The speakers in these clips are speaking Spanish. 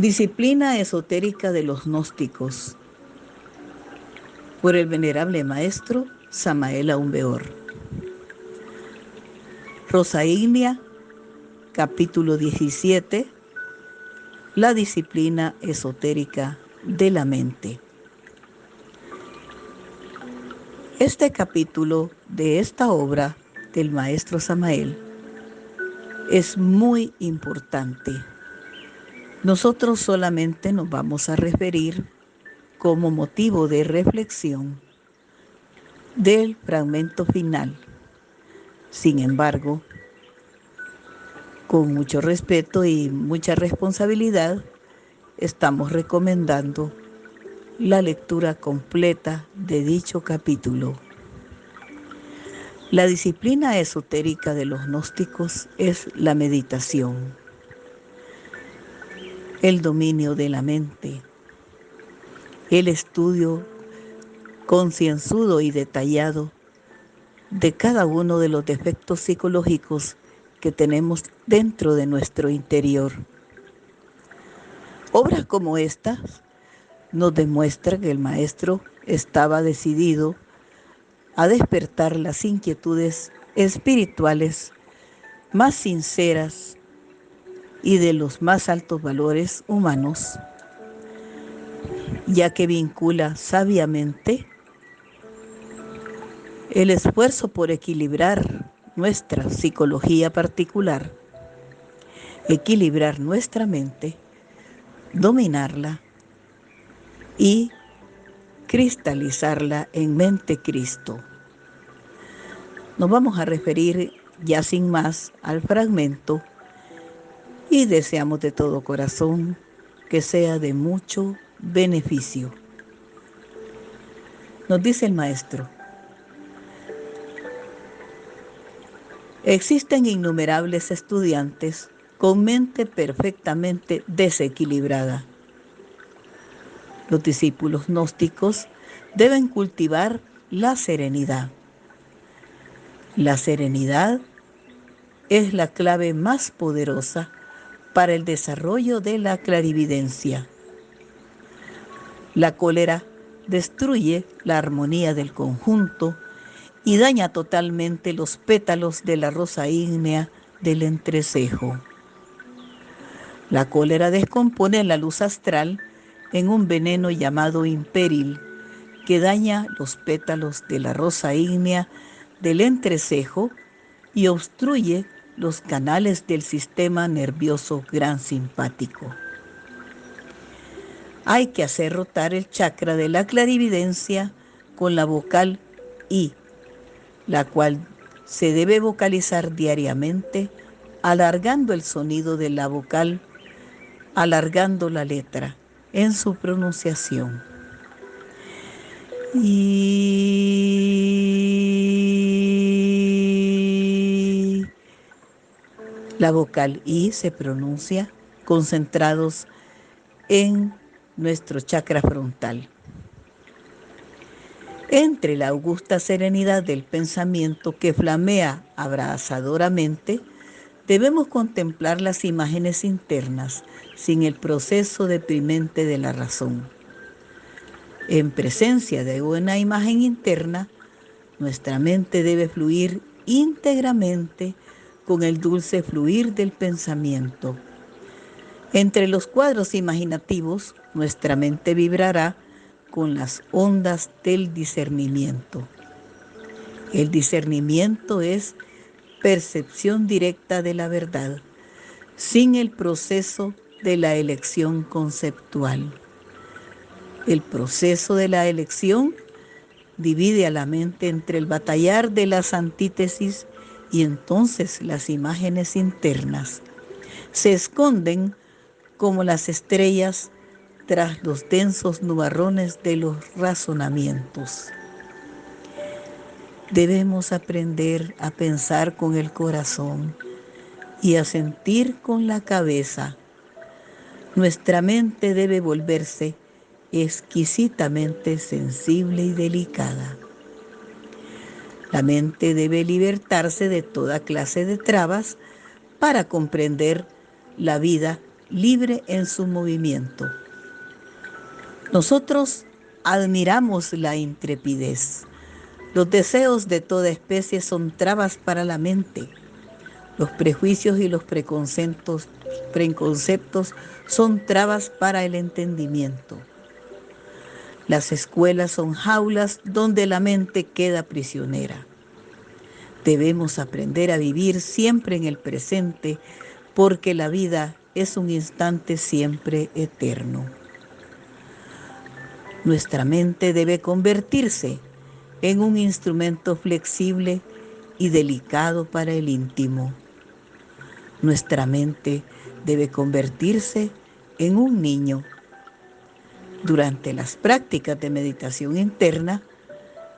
Disciplina esotérica de los gnósticos, por el venerable maestro Samael Aún Weor. Rosa Ígnea, capítulo 17, la disciplina esotérica de la mente. Este capítulo de esta obra del maestro Samael es muy importante. Nosotros solamente nos vamos a referir como motivo de reflexión del fragmento final. Sin embargo, con mucho respeto y mucha responsabilidad, estamos recomendando la lectura completa de dicho capítulo. La disciplina esotérica de los gnósticos es la meditación, el dominio de la mente, el estudio concienzudo y detallado de cada uno de los defectos psicológicos que tenemos dentro de nuestro interior. Obras como estas nos demuestran que el maestro estaba decidido a despertar las inquietudes espirituales más sinceras y de los más altos valores humanos, ya que vincula sabiamente el esfuerzo por equilibrar nuestra psicología particular, equilibrar nuestra mente, dominarla y cristalizarla en mente Cristo. Nos vamos a referir ya sin más al fragmento y deseamos de todo corazón que sea de mucho beneficio. Nos dice el maestro: existen innumerables estudiantes con mente perfectamente desequilibrada. Los discípulos gnósticos deben cultivar la serenidad. La serenidad es la clave más poderosa para el desarrollo de la clarividencia. La cólera destruye la armonía del conjunto y daña totalmente los pétalos de la rosa ígnea del entrecejo. La cólera descompone la luz astral en un veneno llamado imperil, que daña los pétalos de la rosa ígnea del entrecejo y obstruye los canales del sistema nervioso gran simpático. Hay que hacer rotar el chakra de la clarividencia con la vocal I, la cual se debe vocalizar diariamente, alargando el sonido de la vocal, alargando la letra en su pronunciación. Y la vocal I se pronuncia concentrados en nuestro chakra frontal. Entre la augusta serenidad del pensamiento que flamea abrasadoramente, debemos contemplar las imágenes internas sin el proceso deprimente de la razón. En presencia de una imagen interna, nuestra mente debe fluir íntegramente con el dulce fluir del pensamiento. Entre los cuadros imaginativos, nuestra mente vibrará con las ondas del discernimiento. El discernimiento es percepción directa de la verdad, sin el proceso de la elección conceptual. El proceso de la elección divide a la mente entre el batallar de las antítesis y entonces las imágenes internas se esconden como las estrellas tras los densos nubarrones de los razonamientos. Debemos aprender a pensar con el corazón y a sentir con la cabeza. Nuestra mente debe volverse exquisitamente sensible y delicada. La mente debe libertarse de toda clase de trabas para comprender la vida libre en su movimiento. Nosotros admiramos la intrepidez. Los deseos de toda especie son trabas para la mente. Los prejuicios y los preconceptos son trabas para el entendimiento. Las escuelas son jaulas donde la mente queda prisionera. Debemos aprender a vivir siempre en el presente, porque la vida es un instante siempre eterno. Nuestra mente debe convertirse en un instrumento flexible y delicado para el íntimo. Nuestra mente debe convertirse en un niño. Durante las prácticas de meditación interna,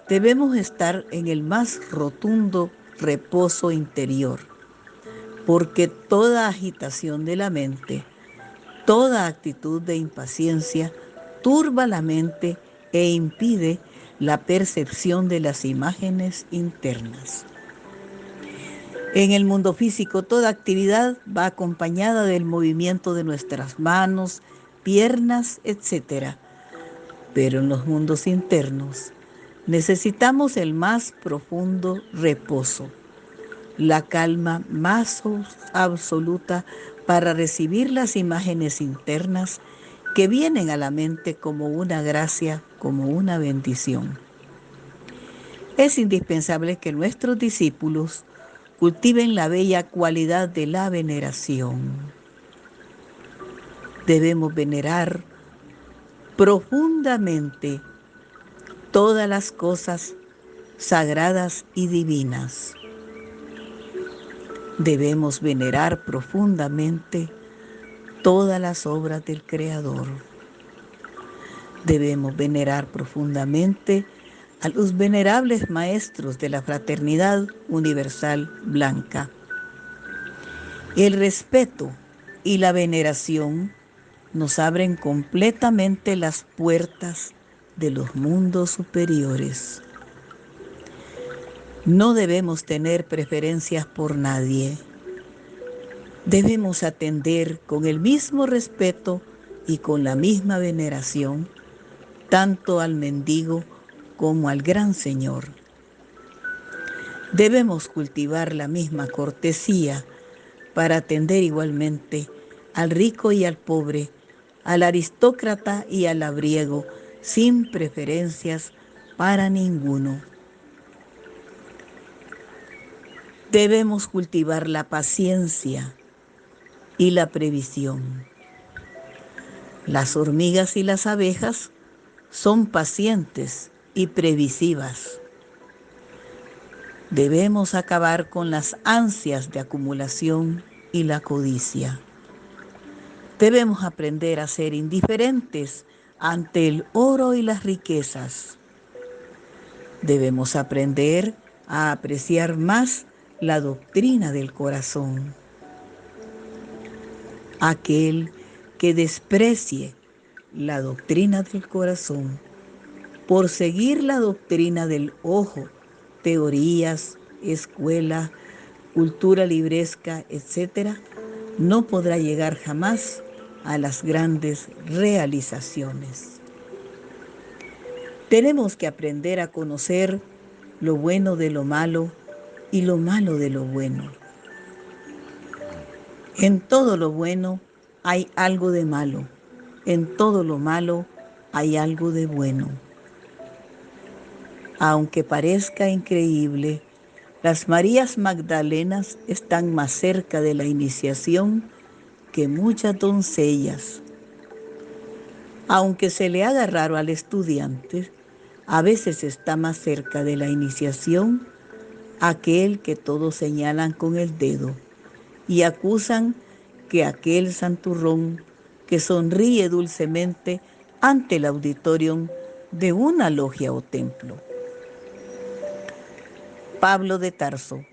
debemos estar en el más rotundo reposo interior, porque toda agitación de la mente, toda actitud de impaciencia, turba la mente e impide la percepción de las imágenes internas. En el mundo físico, toda actividad va acompañada del movimiento de nuestras manos, piernas, etc. Pero en los mundos internos necesitamos el más profundo reposo, la calma más absoluta para recibir las imágenes internas que vienen a la mente como una gracia, como una bendición. Es indispensable que nuestros discípulos cultiven la bella cualidad de la veneración. Debemos venerar profundamente todas las cosas sagradas y divinas. Debemos venerar profundamente todas las obras del Creador. Debemos venerar profundamente a los venerables maestros de la fraternidad universal blanca. El respeto y la veneración nos abren completamente las puertas de los mundos superiores. No debemos tener preferencias por nadie. Debemos atender con el mismo respeto y con la misma veneración tanto al mendigo como al gran Señor. Debemos cultivar la misma cortesía para atender igualmente al rico y al pobre, al aristócrata y al labriego, sin preferencias para ninguno. Debemos cultivar la paciencia y la previsión. Las hormigas y las abejas son pacientes y previsivas. Debemos acabar con las ansias de acumulación y la codicia. Debemos aprender a ser indiferentes ante el oro y las riquezas. Debemos aprender a apreciar más la doctrina del corazón. Aquel que desprecie la doctrina del corazón por seguir la doctrina del ojo, teorías, escuela, cultura libresca, etc., no podrá llegar jamás a las grandes realizaciones. Tenemos que aprender a conocer lo bueno de lo malo y lo malo de lo bueno. En todo lo bueno hay algo de malo, en todo lo malo hay algo de bueno. Aunque parezca increíble, las Marías Magdalenas están más cerca de la iniciación que muchas doncellas. Aunque se le haga raro al estudiante, a veces está más cerca de la iniciación aquel que todos señalan con el dedo y acusan que aquel santurrón que sonríe dulcemente ante el auditorium de una logia o templo. Pablo de Tarso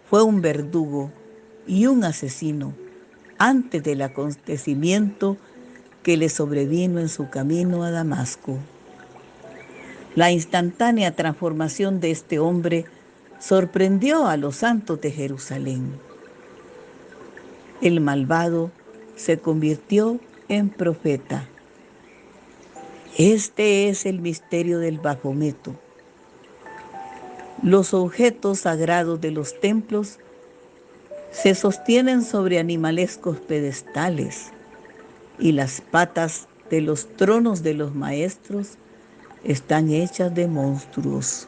fue un verdugo y un asesino antes del acontecimiento que le sobrevino en su camino a Damasco. La instantánea transformación de este hombre sorprendió a los santos de Jerusalén. El malvado se convirtió en profeta. Este es el misterio del Bafometo. Los objetos sagrados de los templos se sostienen sobre animalescos pedestales y las patas de los tronos de los maestros están hechas de monstruos.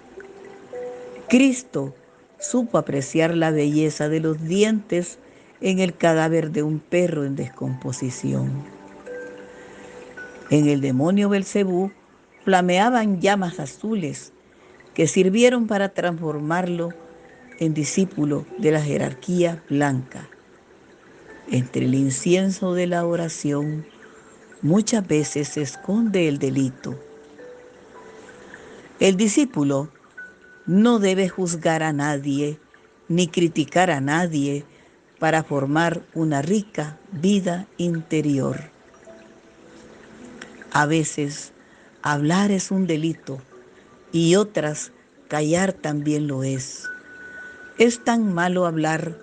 Cristo supo apreciar la belleza de los dientes en el cadáver de un perro en descomposición. En el demonio Belcebú flameaban llamas azules que sirvieron para transformarlo en discípulo de la jerarquía blanca. Entre el incienso de la oración muchas veces se esconde el delito. El discípulo no debe juzgar a nadie ni criticar a nadie para formar una rica vida interior. A veces hablar es un delito y otras callar también lo es. Es tan malo hablar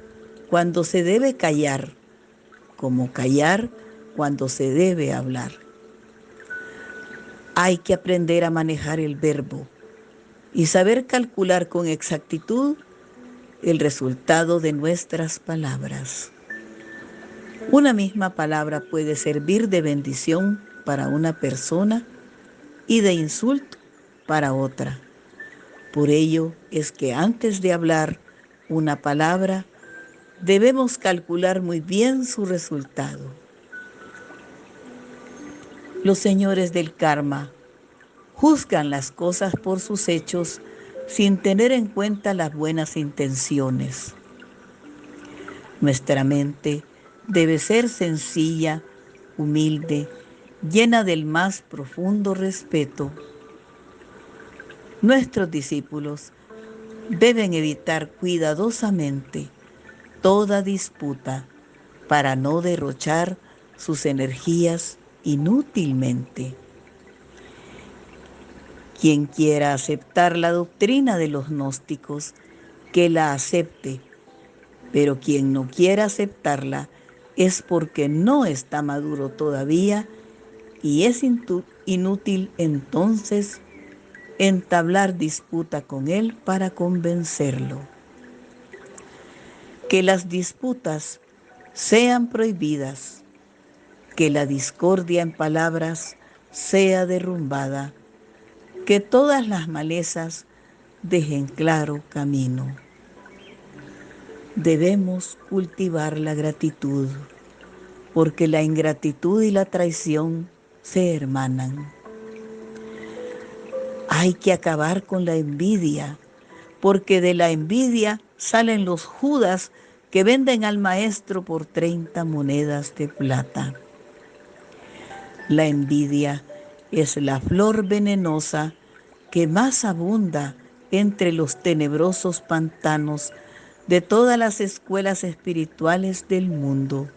cuando se debe callar como callar cuando se debe hablar. Hay que aprender a manejar el verbo y saber calcular con exactitud el resultado de nuestras palabras. Una misma palabra puede servir de bendición para una persona y de insulto para otra. Por ello es que antes de hablar una palabra, debemos calcular muy bien su resultado. Los señores del karma juzgan las cosas por sus hechos sin tener en cuenta las buenas intenciones. Nuestra mente debe ser sencilla, humilde, llena del más profundo respeto. Nuestros discípulos deben evitar cuidadosamente toda disputa para no derrochar sus energías inútilmente. Quien quiera aceptar la doctrina de los gnósticos, que la acepte, pero quien no quiera aceptarla es porque no está maduro todavía y es inútil entonces entablar disputa con él para convencerlo. Que las disputas sean prohibidas, que la discordia en palabras sea derrumbada, que todas las malezas dejen claro camino. Debemos cultivar la gratitud, porque la ingratitud y la traición se hermanan. Hay que acabar con la envidia, porque de la envidia salen los Judas que venden al maestro por 30 monedas de plata. La envidia es la flor venenosa que más abunda entre los tenebrosos pantanos de todas las escuelas espirituales del mundo.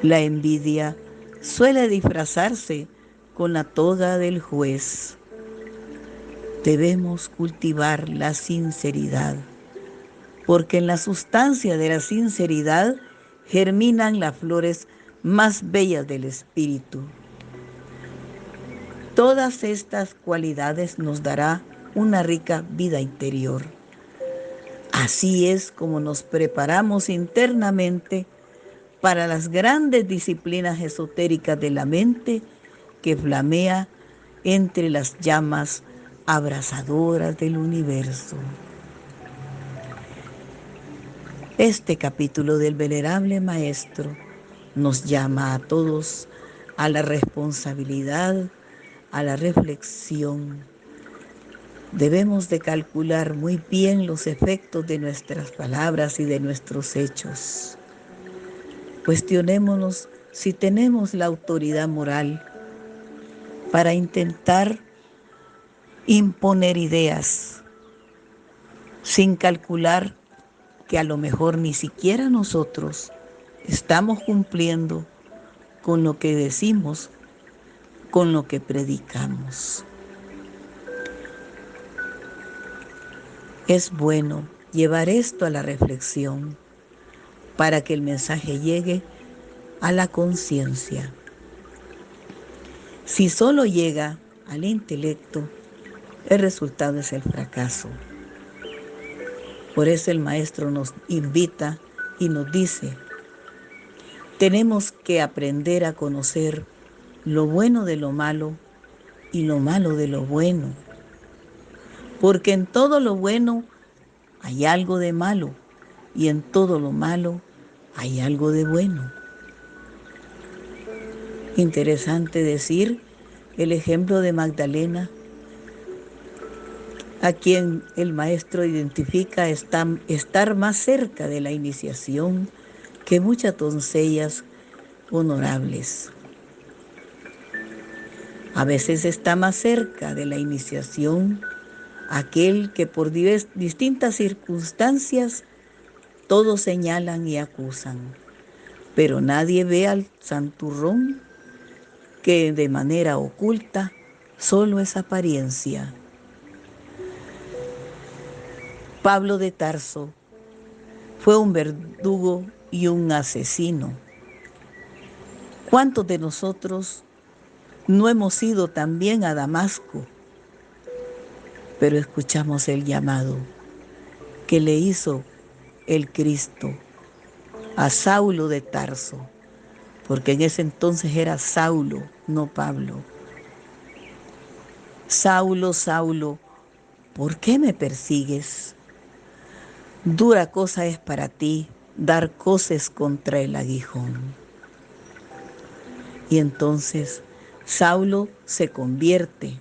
La envidia suele disfrazarse con la toga del juez. Debemos cultivar la sinceridad, porque en la sustancia de la sinceridad germinan las flores más bellas del espíritu. Todas estas cualidades nos dará una rica vida interior. Así es como nos preparamos internamente para las grandes disciplinas esotéricas de la mente que flamea entre las llamas abrasadoras del universo. Este capítulo del venerable maestro nos llama a todos a la responsabilidad, a la reflexión. Debemos de calcular muy bien los efectos de nuestras palabras y de nuestros hechos. Cuestionémonos si tenemos la autoridad moral para intentar imponer ideas sin calcular que a lo mejor ni siquiera nosotros estamos cumpliendo con lo que decimos, con lo que predicamos. Es bueno llevar esto a la reflexión para que el mensaje llegue a la conciencia. Si solo llega al intelecto, el resultado es el fracaso. Por eso el maestro nos invita y nos dice, tenemos que aprender a conocer lo bueno de lo malo y lo malo de lo bueno. Porque en todo lo bueno hay algo de malo y en todo lo malo hay algo de bueno. Interesante decir el ejemplo de Magdalena, a quien el maestro identifica estar más cerca de la iniciación que muchas doncellas honorables. A veces está más cerca de la iniciación aquel que por distintas circunstancias todos señalan y acusan, pero nadie ve al santurrón que de manera oculta solo es apariencia. Pablo de Tarso fue un verdugo y un asesino. ¿Cuántos de nosotros no hemos ido también a Damasco, pero escuchamos el llamado que le hizo el Cristo a Saulo de Tarso? Porque en ese entonces era Saulo, no Pablo. Saulo, Saulo, ¿por qué me persigues? Dura cosa es para ti dar coces contra el aguijón. Y entonces Saulo se convierte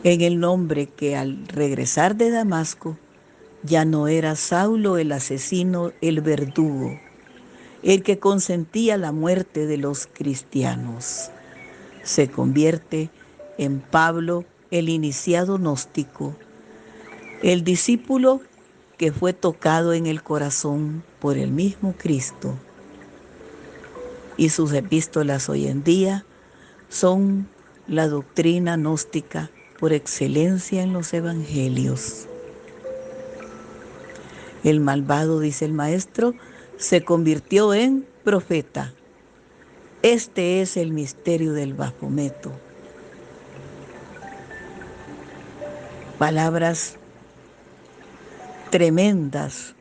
en el nombre que al regresar de Damasco ya no era Saulo el asesino, el verdugo, el que consentía la muerte de los cristianos. Se convierte en Pablo, el iniciado gnóstico, el discípulo que fue tocado en el corazón por el mismo Cristo. Y sus epístolas hoy en día son la doctrina gnóstica por excelencia en los evangelios. El malvado, dice el maestro, se convirtió en profeta. Este es el misterio del Baphometo. Palabras tremendas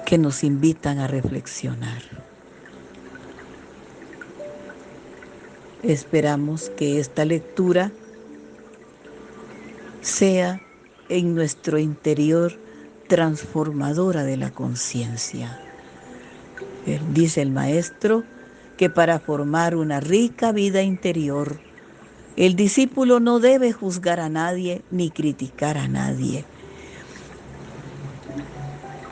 que nos invitan a reflexionar. Esperamos que esta lectura sea en nuestro interior transformadora de la conciencia. Dice el maestro que para formar una rica vida interior, el discípulo no debe juzgar a nadie ni criticar a nadie.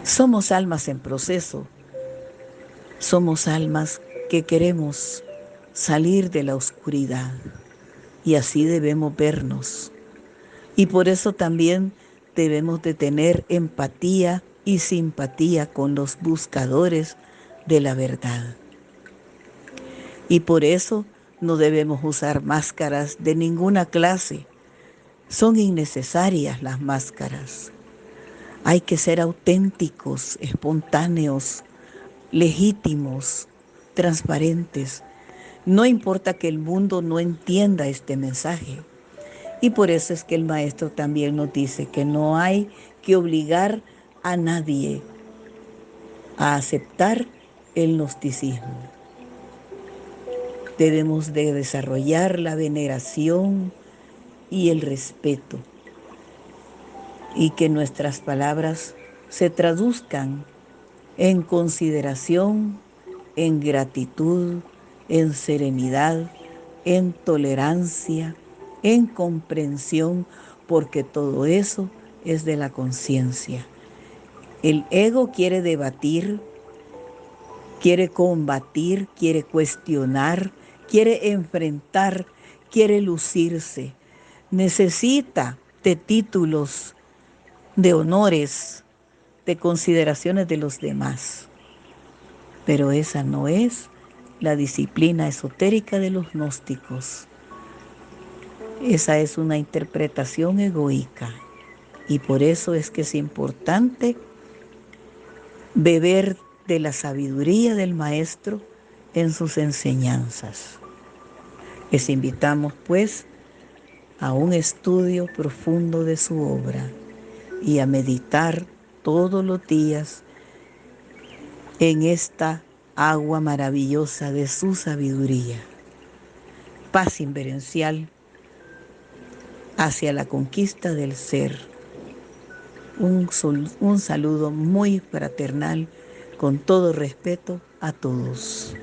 Somos almas en proceso, somos almas que queremos salir de la oscuridad y así debemos vernos. Y por eso también debemos de tener empatía y simpatía con los buscadores de la verdad. Y por eso no debemos usar máscaras de ninguna clase. Son innecesarias las máscaras. Hay que ser auténticos, espontáneos, legítimos, transparentes. No importa que el mundo no entienda este mensaje. Y por eso es que el maestro también nos dice que no hay que obligar a nadie a aceptar el gnosticismo. Debemos de desarrollar la veneración y el respeto, y que nuestras palabras se traduzcan en consideración, en gratitud, en serenidad, en tolerancia, en comprensión, porque todo eso es de la conciencia. El ego quiere debatir, quiere combatir, quiere cuestionar, quiere enfrentar, quiere lucirse. Necesita de títulos, de honores, de consideraciones de los demás. Pero esa no es la disciplina esotérica de los gnósticos. Esa es una interpretación egoica. Y por eso es que es importante beber de la sabiduría del Maestro en sus enseñanzas. Les invitamos, pues, a un estudio profundo de su obra y a meditar todos los días en esta agua maravillosa de su sabiduría. Paz inverencial hacia la conquista del ser. Un saludo muy fraternal, con todo respeto a todos.